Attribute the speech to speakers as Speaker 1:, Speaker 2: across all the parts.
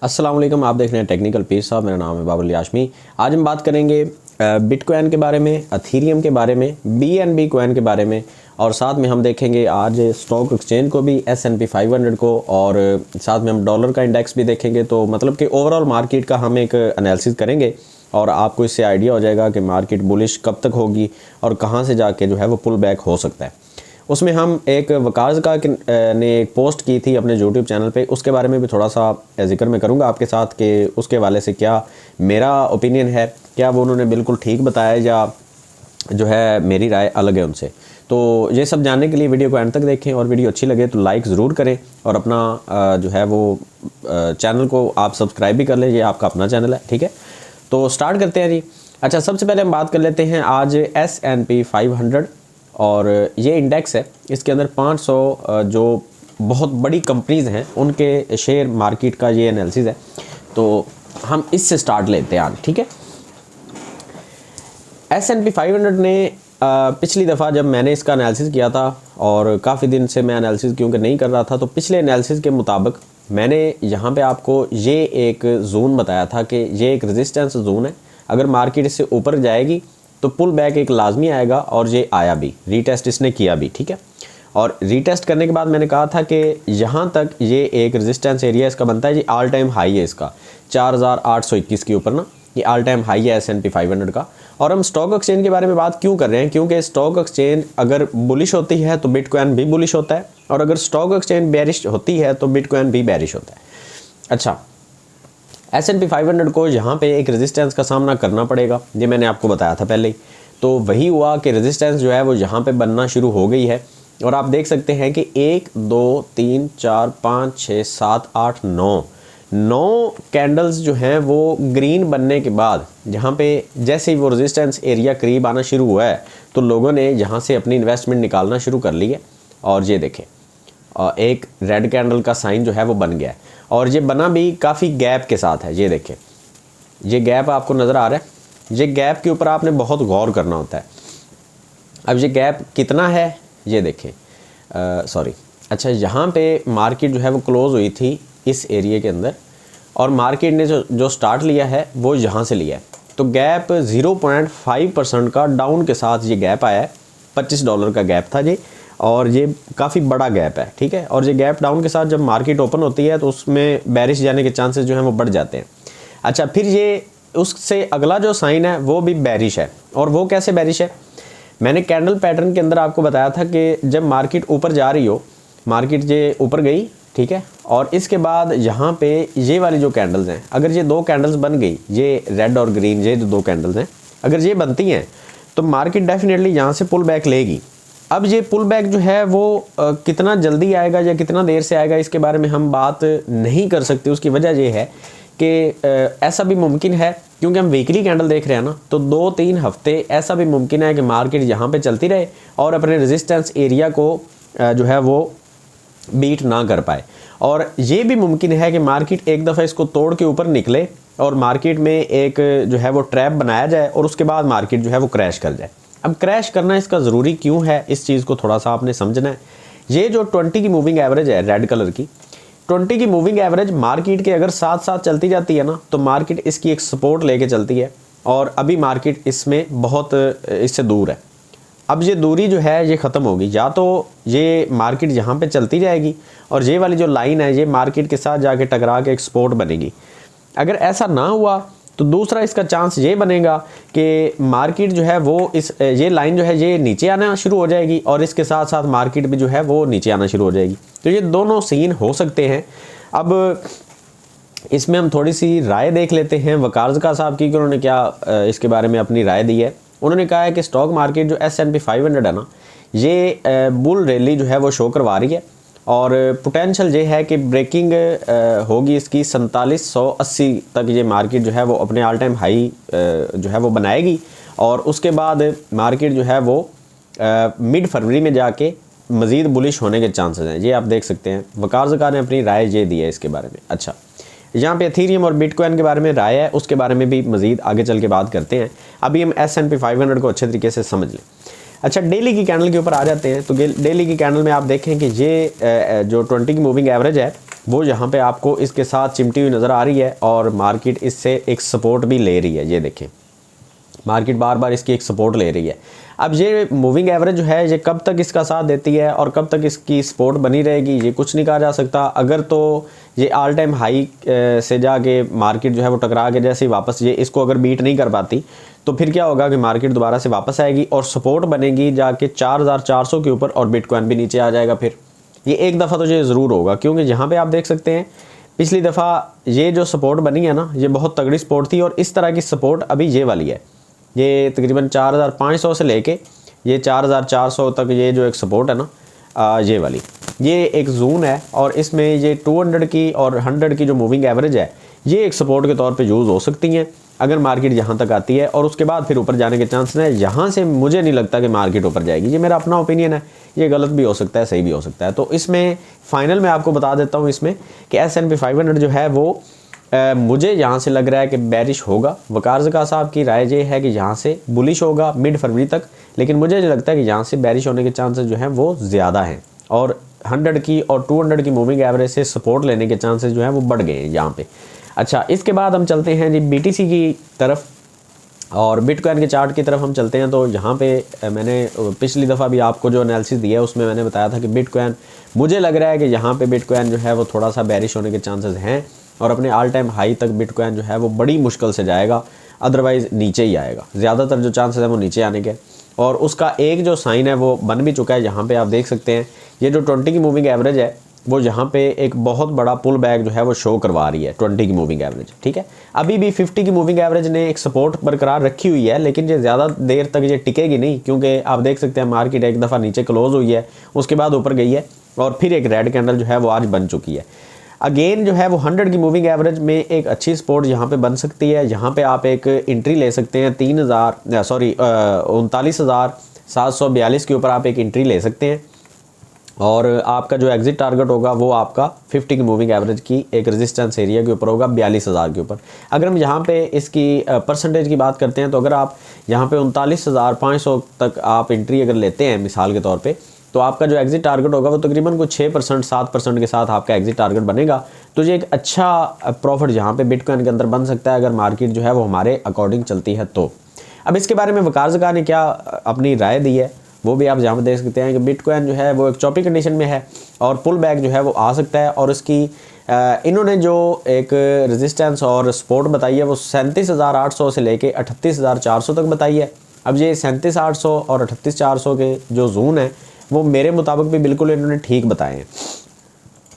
Speaker 1: अस्सलाम वालेकुम, आप देख रहे हैं टेक्निकल पीस साहब। मेरा नाम है बाबुल याशमी। आज हम बात करेंगे बिटकॉइन के बारे में, अथीरियम के बारे में, BNB कॉइन के बारे में, और साथ में हम देखेंगे आज स्टॉक एक्सचेंज को भी, S&P 500 को, और साथ में हम डॉलर का इंडेक्स भी देखेंगे। तो मतलब कि ओवरऑल मार्केट का हम एक एनालिसिस करेंगे और आपको इससे आइडिया हो जाएगा कि मार्केट बुलिश कब तक होगी और कहाँ से जाके जो है वो पुल बैक हो सकता है। उसमें हम एक वकाज़ का ने एक पोस्ट की थी अपने यूट्यूब चैनल पे, उसके बारे में भी थोड़ा सा जिक्र मैं करूँगा आपके साथ कि उसके वाले से क्या मेरा ओपिनियन है, क्या वो उन्होंने बिल्कुल ठीक बताया या जो है मेरी राय अलग है उनसे। तो ये सब जानने के लिए वीडियो को एंड तक देखें, और वीडियो अच्छी लगे तो लाइक ज़रूर करें, और अपना जो है वो चैनल को आप सब्सक्राइब भी कर लें, ये आपका अपना चैनल है, ठीक है। तो स्टार्ट करते हैं जी। अच्छा, सबसे पहले हम बात कर लेते हैं आज S&P 500, और ये इंडेक्स है। इसके अंदर 500 जो बहुत बड़ी कंपनीज़ हैं उनके शेयर मार्केट का ये एनालिसिस है। तो हम इससे स्टार्ट लेते हैं आज, ठीक है। S&P 500 ने पिछली दफ़ा जब मैंने इसका एनालिसिस किया था, और काफ़ी दिन से मैं एनालिसिस क्योंकि नहीं कर रहा था, तो पिछले एनालिसिस के मुताबिक मैंने यहाँ पे आपको ये एक जोन बताया था कि ये एक रेजिस्टेंस जोन है। अगर मार्केट इससे ऊपर जाएगी तो पुल बैक एक लाजमी आएगा, और ये आया भी, रीटेस्ट इसने किया भी, ठीक है। और रीटेस्ट करने के बाद मैंने कहा था कि यहाँ तक ये एक रेजिस्टेंस एरिया इसका बनता है। ये ऑल टाइम हाई है इसका 4821 के ऊपर ना, ये ऑल टाइम हाई है S&P 500 का। और हम स्टॉक एक्सचेंज के बारे में बात क्यों कर रहे हैं, क्योंकि स्टॉक एक्सचेंज अगर बुलिश होती है तो बिटकॉइन भी बुलिश होता है, और अगर स्टॉक एक्सचेंज बेरिश होती है तो बिटकॉइन भी बेरिश होता है। अच्छा, S&P 500 को यहाँ पे एक रेजिस्टेंस का सामना करना पड़ेगा, ये मैंने आपको बताया था पहले ही। तो वही हुआ कि रेजिस्टेंस जो है वो यहाँ पे बनना शुरू हो गई है, और आप देख सकते हैं कि 1 2 3 4 5 6 7 8 9 कैंडल्स जो हैं वो ग्रीन बनने के बाद यहाँ पे जैसे ही वो रेजिस्टेंस एरिया करीब आना शुरू हुआ है, तो लोगों ने यहाँ से अपनी इन्वेस्टमेंट निकालना शुरू कर ली है। और ये देखें, एक रेड कैंडल का साइन जो है वो बन गया है, और ये बना भी काफ़ी गैप के साथ है। ये देखें, ये गैप आपको नज़र आ रहा है। ये गैप के ऊपर आपने बहुत गौर करना होता है। अब ये गैप कितना है ये देखें, सॉरी, अच्छा, यहाँ पे मार्केट जो है वो क्लोज़ हुई थी इस एरिया के अंदर, और मार्केट ने जो स्टार्ट लिया है वो यहाँ से लिया है। तो गैप 0.5% का डाउन के साथ ये गैप आया है। $25 का गैप था ये, और ये काफ़ी बड़ा गैप है, ठीक है। और ये गैप डाउन के साथ जब मार्केट ओपन होती है तो उसमें बैरिश जाने के चांसेस जो हैं वो बढ़ जाते हैं। अच्छा, फिर ये उससे अगला जो साइन है वो भी बैरिश है। और वो कैसे बैरिश है, मैंने कैंडल पैटर्न के अंदर आपको बताया था कि जब मार्केट ऊपर जा रही हो, मार्केट ये ऊपर गई, ठीक है, और इसके बाद यहाँ पे ये वाली जो कैंडल्स हैं, अगर ये 2 कैंडल्स बन गई, ये रेड और ग्रीन, ये जो 2 कैंडल्स हैं, अगर ये बनती हैं तो मार्केट डेफिनेटली यहाँ से पुल बैक लेगी। अब ये पुल बैक जो है वो कितना जल्दी आएगा या कितना देर से आएगा, इसके बारे में हम बात नहीं कर सकते। उसकी वजह ये है कि ऐसा भी मुमकिन है, क्योंकि हम वीकली कैंडल देख रहे हैं ना, तो 2-3 हफ्ते ऐसा भी मुमकिन है कि मार्केट यहाँ पे चलती रहे और अपने रेजिस्टेंस एरिया को जो है वो बीट ना कर पाए। और ये भी मुमकिन है कि मार्केट एक दफ़ा इसको तोड़ के ऊपर निकले और मार्केट में एक जो है वो ट्रैप बनाया जाए, और उसके बाद मार्केट जो है वो क्रैश कर जाए। अब क्रैश करना इसका ज़रूरी क्यों है, इस चीज़ को थोड़ा सा आपने समझना है। ये जो 20 की मूविंग एवरेज है, रेड कलर की 20 की मूविंग एवरेज मार्केट के अगर साथ साथ चलती जाती है ना, तो मार्केट इसकी एक सपोर्ट लेके चलती है, और अभी मार्केट इसमें बहुत इससे दूर है। अब ये दूरी जो है ये ख़त्म होगी, या तो ये मार्केट यहाँ पे चलती जाएगी और ये वाली जो लाइन है ये मार्केट के साथ जाके टकरा के एक सपोर्ट बनेगी। अगर ऐसा ना हुआ तो दूसरा इसका चांस ये बनेगा कि मार्केट जो है वो ये लाइन जो है ये नीचे आना शुरू हो जाएगी, और इसके साथ साथ मार्केट भी जो है वो नीचे आना शुरू हो जाएगी। तो ये दोनों सीन हो सकते हैं। अब इसमें हम थोड़ी सी राय देख लेते हैं वकार्ज़का साहब की कि उन्होंने क्या इसके बारे में अपनी राय दी है। उन्होंने कहा है कि स्टॉक मार्केट जो S&P 500 है ना, ये बुल रैली जो है वो शो करवा रही है, और पोटेंशियल ये है कि ब्रेकिंग होगी इसकी 4780 तक। ये मार्केट जो है वो अपने ऑल टाइम हाई जो है वो बनाएगी, और उसके बाद मार्केट जो है वो मिड फरवरी में जाके मज़ीद बुलिश होने के चांसेस हैं। ये आप देख सकते हैं, वकार्ज़का ने अपनी राय ये दी है इसके बारे में। अच्छा, यहाँ पे एथीरियम और बिटकॉइन के बारे में राय है, उसके बारे में भी मज़ीद आगे चल के बात करते हैं। अभी हम S&P 500 को अच्छे तरीके से समझ लें। अच्छा, डेली की कैंडल के ऊपर आ जाते हैं। तो डेली की कैंडल में आप देखें कि ये जो 20 की मूविंग एवरेज है वो यहाँ पे आपको इसके साथ चिमटी हुई नज़र आ रही है और मार्केट इससे एक सपोर्ट भी ले रही है। ये देखें, मार्केट बार बार इसकी एक सपोर्ट ले रही है। अब ये मूविंग एवरेज जो है ये कब तक इसका साथ देती है और कब तक इसकी सपोर्ट बनी रहेगी ये कुछ नहीं कहा जा सकता। अगर तो ये ऑल टाइम हाई से जाके मार्केट जो है वो टकरा के जैसे ही वापस ये इसको अगर बीट नहीं कर पाती तो फिर क्या होगा कि मार्केट दोबारा से वापस आएगी और सपोर्ट बनेगी जाके 4400 के ऊपर और बिटकॉइन भी नीचे आ जाएगा। फिर ये एक दफ़ा तो ये ज़रूर होगा, क्योंकि यहाँ पर आप देख सकते हैं पिछली दफ़ा ये जो सपोर्ट बनी है ना, ये बहुत तगड़ी सपोर्ट थी और इस तरह की सपोर्ट अभी ये वाली है। ये तकरीबन 4500 से लेके ये 4400 तक ये जो एक सपोर्ट है ना, ये वाली ये एक जोन है और इसमें ये 200 की और 100 की जो मूविंग एवरेज है ये एक सपोर्ट के तौर पे यूज़ हो सकती हैं अगर मार्केट यहाँ तक आती है, और उसके बाद फिर ऊपर जाने के चांसेस हैं। यहाँ से मुझे नहीं लगता कि मार्केट ऊपर जाएगी, ये मेरा अपना ओपिनियन है, ये गलत भी हो सकता है सही भी हो सकता है। तो इसमें फाइनल में आपको बता देता हूँ इसमें कि S&P 500 जो है वो मुझे यहाँ से लग रहा है कि बेरिश होगा। वकार ज़का साहब की राय ये है कि यहाँ से बुलिश होगा मिड फरवरी तक, लेकिन मुझे लगता है कि यहाँ से बेरिश होने के चांसेस जो हैं वो ज़्यादा हैं और 100 की और 200 की मूविंग एवरेज से सपोर्ट लेने के चांसेस जो हैं वो बढ़ गए हैं यहाँ पे। अच्छा, इसके बाद हम चलते हैं जी BTC की तरफ और बिटकॉइन के चार्ट की तरफ हम चलते हैं। तो यहाँ पे मैंने पिछली दफ़ा भी आपको जो एनालिसिस दिया है उसमें मैंने बताया था कि बिटकॉइन, मुझे लग रहा है कि यहाँ पे बिटकॉइन जो है वो थोड़ा सा बेरिश होने के चांसेस हैं और अपने ऑल टाइम हाई तक बिटकॉइन जो है वो बड़ी मुश्किल से जाएगा, अदरवाइज़ नीचे ही आएगा। ज़्यादातर जो चांसेस हैं वो नीचे आने के, और उसका एक जो साइन है वो बन भी चुका है। यहाँ पे आप देख सकते हैं ये जो 20 की मूविंग एवरेज है वो यहाँ पे एक बहुत बड़ा पुल बैक जो है वो शो करवा रही है 20 की मूविंग एवरेज। ठीक है, अभी भी 50 की मूविंग एवरेज ने एक सपोर्ट बरकरार रखी हुई है, लेकिन ये ज़्यादा देर तक ये टिकेगी नहीं, क्योंकि आप देख सकते हैं मार्केट एक दफ़ा नीचे क्लोज हुई है, उसके बाद ऊपर गई है और फिर एक रेड कैंडल जो है वो आज बन चुकी है। अगेन जो है वो 100 की मूविंग एवरेज में एक अच्छी सपोर्ट यहाँ पे बन सकती है। यहाँ पे आप एक एंट्री ले सकते हैं 39,742 के ऊपर आप एक एंट्री ले सकते हैं और आपका जो एग्जिट टारगेट होगा वो आपका 50 की मूविंग एवरेज की एक रेजिस्टेंस एरिया के ऊपर होगा 42,000 के ऊपर। अगर हम यहाँ पे इसकी परसेंटेज की बात करते हैं तो अगर आप यहाँ पे 39,500 तक आप एंट्री अगर लेते हैं मिसाल के तौर पे, तो आपका जो एग्जिट टारगेट होगा वो तकरीबन कुछ 6% 7% के साथ आपका एग्जिट टारगेट बनेगा। तो ये एक अच्छा प्रॉफिट यहाँ पे बिटकॉइन के अंदर बन सकता है अगर मार्केट जो है वो हमारे अकॉर्डिंग चलती है तो। अब इसके बारे में वकार ज़का ने क्या अपनी राय दी है वो भी आप यहाँ पर देख सकते हैं कि बिटकॉइन जो है वो एक चॉपी कंडीशन में है और पुल बैक जो है वो आ सकता है, और इसकी इन्होंने जो एक रेजिस्टेंस और सपोर्ट बताई है वो 37,800 से लेके 38,400 तक बताई है। अब ये 37,800 और 38,400 के जो जोन है वो मेरे मुताबिक भी बिल्कुल इन्होंने ठीक बताए हैं।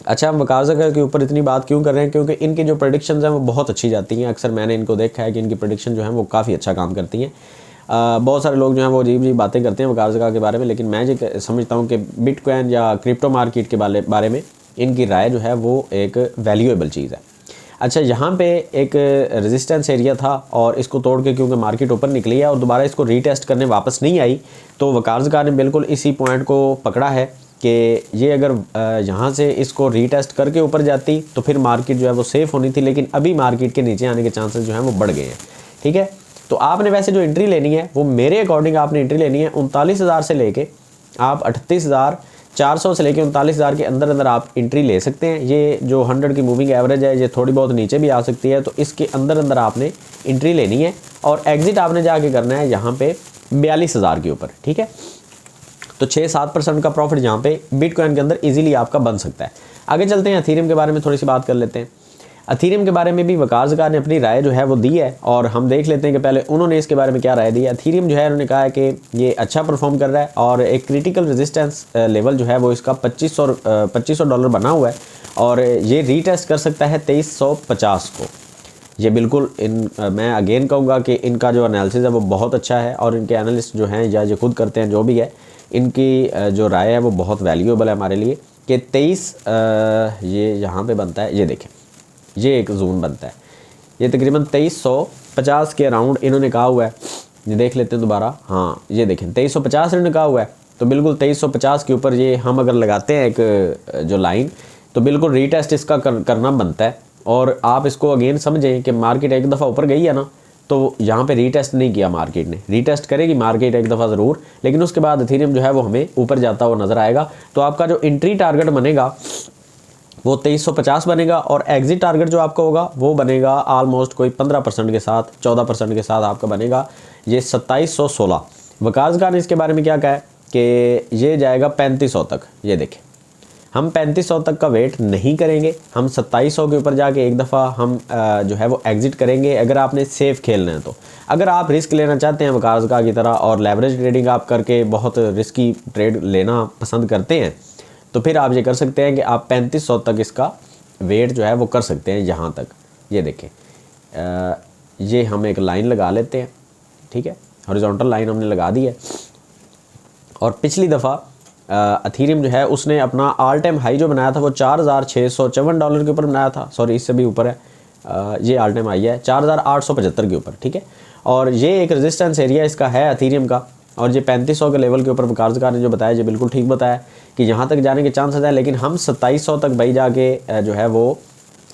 Speaker 1: अच्छा, हम वकार ज़का के ऊपर इतनी बात क्यों कर रहे हैं, क्योंकि इनकी जो प्रेडिक्शंस हैं वो बहुत अच्छी जाती हैं। अक्सर मैंने इनको देखा है कि इनकी प्रेडिक्शन जो है वो काफ़ी अच्छा काम करती हैं। बहुत सारे लोग जो हैं वो अजीब बातें करते हैं वकार ज़का के बारे में, लेकिन मैं ये समझता हूँ कि बिटकॉइन या क्रिप्टो मार्केट के बारे में इनकी राय जो है वो एक वैल्यूएबल चीज़ है। अच्छा, यहाँ पे एक रेजिस्टेंस एरिया था और इसको तोड़ के क्योंकि मार्केट ऊपर निकली है और दोबारा इसको रीटेस्ट करने वापस नहीं आई, तो वकार ज़का ने बिल्कुल इसी पॉइंट को पकड़ा है कि ये अगर यहाँ से इसको रीटेस्ट करके ऊपर जाती तो फिर मार्केट जो है वो सेफ़ होनी थी, लेकिन अभी मार्केट के नीचे आने के चांसेस जो हैं वो बढ़ गए हैं। ठीक है, तो आपने वैसे जो एंट्री लेनी है वो मेरे अकॉर्डिंग आपने एंट्री लेनी है 39,000 से लेके आप 38,400 से लेके 39,000 के अंदर अंदर आप एंट्री ले सकते हैं। ये जो 100 की मूविंग एवरेज है ये थोड़ी बहुत नीचे भी आ सकती है, तो इसके अंदर अंदर आपने एंट्री लेनी है और एग्जिट आपने जाके करना है यहाँ पे 42,000 के ऊपर। ठीक है, तो 6-7% का प्रॉफिट यहाँ पे बिटकॉइन के अंदर इजीली आपका बन सकता है। आगे चलते हैं, एथेरियम के बारे में थोड़ी सी बात कर लेते हैं। एथेरियम के बारे में भी वकार ज़का ने अपनी राय जो है वो दी है और हम देख लेते हैं कि पहले उन्होंने इसके बारे में क्या राय दी है। एथेरियम जो है उन्होंने कहा है कि ये अच्छा परफॉर्म कर रहा है और एक क्रिटिकल रेजिस्टेंस लेवल जो है वो इसका $2500 बना हुआ है और ये रीटेस्ट कर सकता है 2350 को। ये बिल्कुल मैं अगेन कहूँगा कि इनका जो एनालिसिस है वो बहुत अच्छा है और इनके एनालिस्ट जो हैं या ये खुद करते हैं जो भी है, इनकी जो राय है वो बहुत वैल्यूएबल है हमारे लिए कि 23 ये यहाँ पे बनता है, ये देखें ये एक जोन बनता है, ये तकरीबन 2350 के अराउंड इन्होंने कहा हुआ है। ये देख लेते हैं दोबारा, हाँ ये देखें 2350 इन्होंने कहा हुआ है, तो बिल्कुल 2350 के ऊपर ये हम अगर लगाते हैं एक जो लाइन, तो बिल्कुल रीटेस्ट इसका करना बनता है। और आप इसको अगेन समझें कि मार्केट एक दफ़ा ऊपर गई है ना, तो यहाँ पे रीटेस्ट नहीं किया मार्केट ने, रीटेस्ट करेगी मार्केट एक दफ़ा ज़रूर, लेकिन उसके बाद एथेरियम जो है वो हमें ऊपर जाता हुआ नज़र आएगा। तो आपका जो एंट्री टारगेट बनेगा वो 2350 बनेगा और एग्जिट टारगेट जो आपका होगा वो बनेगा आलमोस्ट कोई 15% के साथ, 14% के साथ आपका बनेगा ये 2716। वकास खान ने इसके बारे में क्या कहा है कि ये जाएगा 3500 तक। ये देखें, हम 3500 तक का वेट नहीं करेंगे, हम 2700 के ऊपर जाके एक दफ़ा हम जो है वो एग्जिट करेंगे अगर आपने सेफ़ खेलना है तो। अगर आप रिस्क लेना चाहते हैं वकास खान की तरह और लेवरेज ट्रेडिंग आप करके बहुत रिस्की ट्रेड लेना पसंद करते हैं तो फिर आप ये कर सकते हैं कि आप 3500 तक इसका वेट जो है वो कर सकते हैं यहाँ तक। ये देखें, ये हम एक लाइन लगा लेते हैं, ठीक है, हॉरिजॉन्टल लाइन हमने लगा दी है। और पिछली दफ़ा अथीरियम जो है उसने अपना ऑल टाइम हाई जो बनाया था वो $4654 के ऊपर बनाया था, सॉरी इससे भी ऊपर है, ये ऑल टाइम हाई है 4875 के ऊपर, ठीक है। और ये एक रेजिस्टेंस एरिया इसका है अथीरियम का, और ये 3500 के लेवल के ऊपर वकास खान ने जो बताया ये बिल्कुल ठीक बताया कि यहाँ तक जाने के चांसेस है, लेकिन हम 2700 तक भाई जाके जो है वो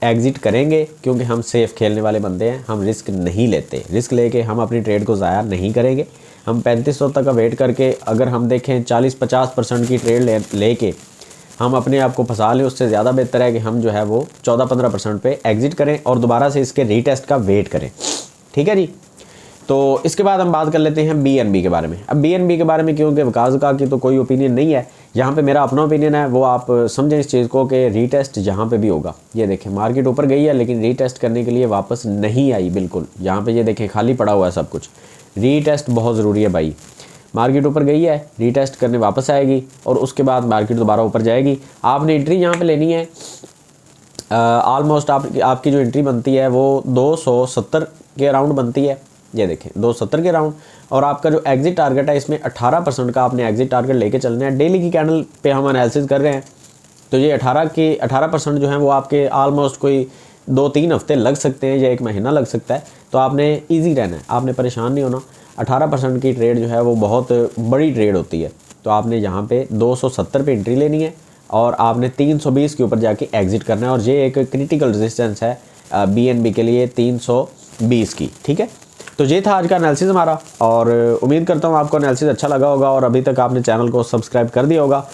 Speaker 1: एग्ज़िट करेंगे क्योंकि हम सेफ़ खेलने वाले बंदे हैं, हम रिस्क नहीं लेते, रिस्क लेके हम अपनी ट्रेड को ज़ाया नहीं करेंगे। हम 3500 तक का वेट करके अगर हम देखें 40-50% की ट्रेड लेके हम अपने आप को फंसा लें, उससे ज़्यादा बेहतर है कि हम जो है वो 14-15% पे एग्ज़िट करें और दोबारा से इसके रीटेस्ट का वेट करें, ठीक है जी। तो इसके बाद हम बात कर लेते हैं BNB के बारे में। अब BNB के बारे में क्योंकि वकास खान की तो कोई ओपिनियन नहीं है, यहाँ पे मेरा अपना ओपिनियन है, वो आप समझें इस चीज़ को कि रीटेस्ट यहाँ पे भी होगा। ये देखें, मार्केट ऊपर गई है लेकिन रीटेस्ट करने के लिए वापस नहीं आई बिल्कुल, यहाँ पे ये देखें खाली पड़ा हुआ है सब कुछ। रीटेस्ट बहुत ज़रूरी है भाई, मार्केट ऊपर गई है, रीटेस्ट करने वापस आएगी और उसके बाद मार्केट दोबारा ऊपर जाएगी। आपने एंट्री यहाँ पर लेनी है, आलमोस्ट आपकी जो एंट्री बनती है वो 270 के अराउंड बनती है। ये देखें 270 के राउंड, और आपका जो एग्जिट टारगेट है इसमें 18% का आपने एग्जिट टारगेट लेके चलना है। डेली की कैंडल पे हम एनालिसिस कर रहे हैं तो ये 18% जो है वो आपके आलमोस्ट कोई 2-3 हफ्ते लग सकते हैं या 1 महीना लग सकता है। तो आपने इजी रहना है, आपने परेशान नहीं होना। 18% की ट्रेड जो है वो बहुत बड़ी ट्रेड होती है। तो आपने यहाँ पे 270 पे एंट्री लेनी है और आपने 320 के ऊपर जाके एग्जिट करना है, और ये एक क्रिटिकल रेजिस्टेंस है BNB के लिए 320 की, ठीक है। तो ये था आज का एनालिसिस हमारा, और उम्मीद करता हूँ आपको एनालिसिस अच्छा लगा होगा और अभी तक आपने चैनल को सब्सक्राइब कर दिया होगा।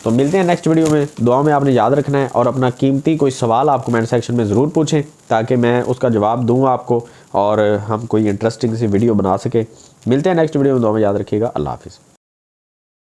Speaker 1: तो मिलते हैं नेक्स्ट वीडियो में। दुआ में आपने याद रखना है और अपना कीमती कोई सवाल आप कमेंट सेक्शन में ज़रूर पूछें ताकि मैं उसका जवाब दूँ आपको और हम कोई इंटरेस्टिंग सी वीडियो बना सके। मिलते हैं नेक्स्ट वीडियो में, दुआ में याद रखिएगा। अल्लाह हाफिज़।